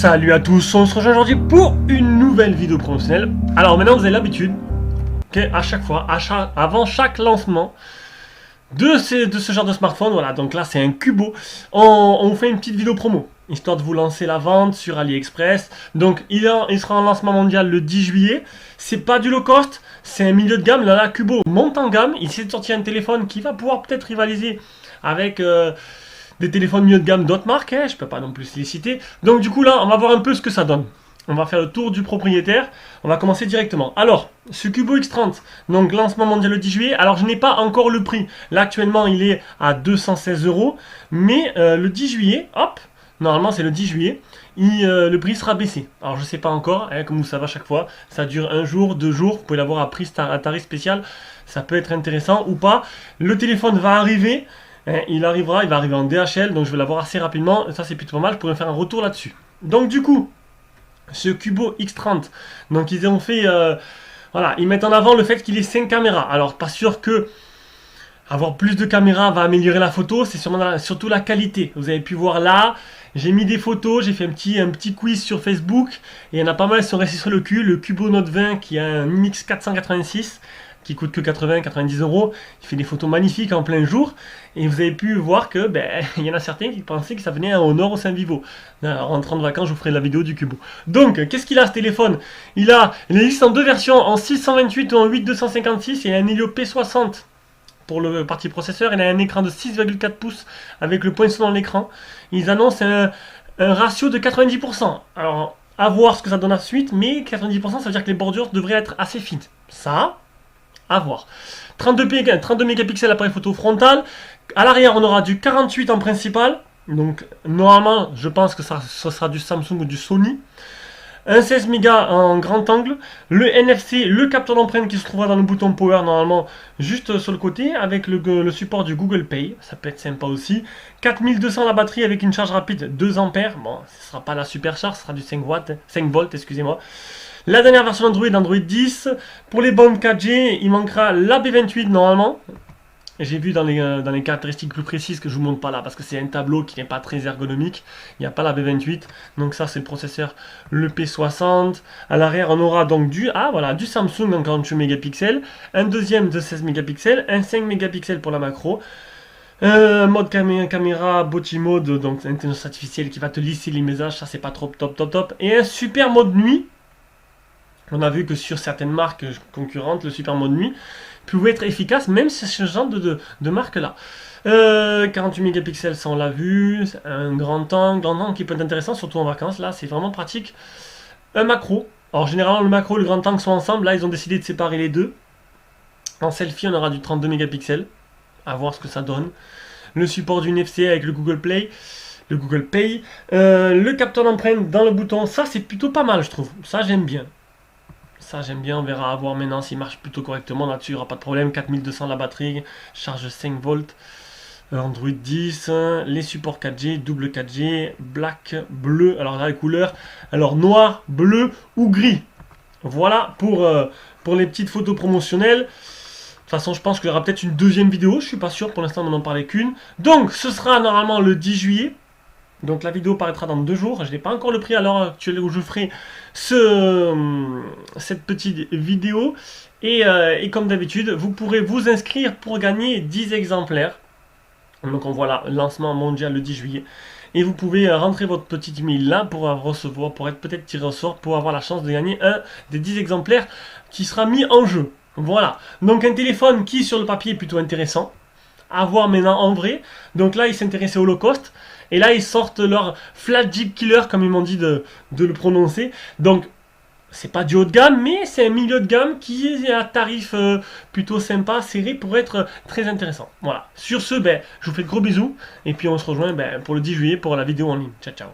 Salut à tous, on se rejoint aujourd'hui pour une nouvelle vidéo promotionnelle. Alors maintenant vous avez l'habitude qu'à chaque fois, avant chaque lancement de ce genre de smartphone, voilà, donc là c'est un Cubo, on vous fait une petite vidéo promo, histoire de vous lancer la vente sur AliExpress. Donc il sera en lancement mondial le 10 juillet, c'est pas du low cost, c'est un milieu de gamme. Là Cubo monte en gamme, il s'est sorti un téléphone qui va pouvoir peut-être rivaliser avec... des téléphones milieu de gamme d'autres marques, je peux pas non plus les citer. Donc du coup là, on va voir un peu ce que ça donne. On va faire le tour du propriétaire. On va commencer directement. Alors, ce Cubo X30, donc lancement mondial le 10 juillet. Alors je n'ai pas encore le prix. Là actuellement il est à 216 €. Mais le 10 juillet, hop, normalement c'est le 10 juillet, le prix sera baissé. Alors je sais pas encore, comme vous savez à chaque fois, ça dure un jour, 2 jours. Vous pouvez l'avoir à tarif spécial. Ça peut être intéressant ou pas. Le téléphone va arriver. Il va arriver en DHL, donc je vais l'avoir assez rapidement. Ça c'est plutôt pas mal, je pourrais faire un retour là-dessus. Donc du coup, ce Cubo X30, donc ils ont fait, voilà, ils mettent en avant le fait qu'il ait 5 caméras. Alors pas sûr que avoir plus de caméras va améliorer la photo, c'est surtout la qualité. Vous avez pu voir là, j'ai mis des photos, j'ai fait un petit quiz sur Facebook, et il y en a pas mal qui sont restés sur le cul. Le Cubo Note 20 qui a un IMX 486, qui coûte que 80-90 €. Il fait des photos magnifiques en plein jour. Et vous avez pu voir que il y en a certains qui pensaient que ça venait au Nord au Saint-Vivo. En rentrant de vacances, je vous ferai la vidéo du Cubo. Donc, qu'est-ce qu'il a ce téléphone? Il existe en deux versions, en 628 ou en 8256, et un Helio P60 pour le partie processeur. Il a un écran de 6,4 pouces avec le poinçon dans l'écran. Ils annoncent un ratio de 90%. Alors, à voir ce que ça donne ensuite, mais 90%, ça veut dire que les bordures devraient être assez fines. Ça, à voir. 32 mégapixels appareil photo frontal. À l'arrière, on aura du 48 en principal. Donc, normalement, je pense que ce sera du Samsung ou du Sony. Un 16 mégas en grand angle. Le NFC, le capteur d'empreinte qui se trouvera dans le bouton Power, normalement, juste sur le côté, avec le support du Google Pay. Ça peut être sympa aussi. 4200 la batterie avec une charge rapide 2 ampères. Bon, ce ne sera pas la super charge, ce sera du 5 volts, excusez-moi. La dernière version Android 10. Pour les bandes 4G, il manquera la B28 normalement. J'ai vu dans les caractéristiques plus précises que je ne vous montre pas là parce que c'est un tableau qui n'est pas très ergonomique. Il n'y a pas la B28. Donc ça c'est le processeur, le P60. À l'arrière on aura donc du Samsung en 48 mégapixels. Un deuxième de 16 mégapixels. Un 5 mégapixels pour la macro. Mode caméra Bokeh mode, donc intelligence artificielle qui va te lisser les messages. Ça c'est pas trop top. Et un super mode nuit. On a vu que sur certaines marques concurrentes, le super mode nuit pouvait être efficace, même sur ce genre de marque-là. 48 mégapixels, ça on l'a vu. Un grand angle qui peut être intéressant, surtout en vacances. Là, c'est vraiment pratique. Un macro. Alors, généralement, le macro et le grand angle sont ensemble. Là, ils ont décidé de séparer les deux. En selfie, on aura du 32 mégapixels. À voir ce que ça donne. Le support du NFC avec le Google Play. Le Google Pay. Le capteur d'empreinte dans le bouton. Ça, c'est plutôt pas mal, je trouve. Ça, j'aime bien. Ça j'aime bien, on verra à voir maintenant s'il marche plutôt correctement. Là-dessus il n'y aura pas de problème. 4200 la batterie, charge 5 volts, Android 10, les supports 4G, double 4G, black, bleu. Alors là les couleurs, alors noir, bleu ou gris. Voilà pour les petites photos promotionnelles. De toute façon je pense qu'il y aura peut-être une deuxième vidéo, je suis pas sûr, pour l'instant on n'en parlait qu'une. Donc ce sera normalement le 10 juillet. Donc la vidéo paraîtra dans 2 jours. Je n'ai pas encore le prix à l'heure actuelle où je ferai cette petite vidéo. Et comme d'habitude, vous pourrez vous inscrire pour gagner 10 exemplaires. Donc on voit là, lancement mondial le 10 juillet. Et vous pouvez rentrer votre petit email là pour recevoir, pour être peut-être tiré au sort, pour avoir la chance de gagner un des 10 exemplaires qui sera mis en jeu. Voilà. Donc un téléphone qui sur le papier est plutôt intéressant. À voir maintenant en vrai. Donc là, ils s'intéressaient au low cost. Et là, ils sortent leur flagship killer, comme ils m'ont dit de le prononcer. Donc, c'est pas du haut de gamme, mais c'est un milieu de gamme qui est à tarif plutôt sympa, serré, pour être très intéressant. Voilà. Sur ce, ben, je vous fais de gros bisous, et puis on se rejoint ben, pour le 10 juillet pour la vidéo en ligne. Ciao, ciao.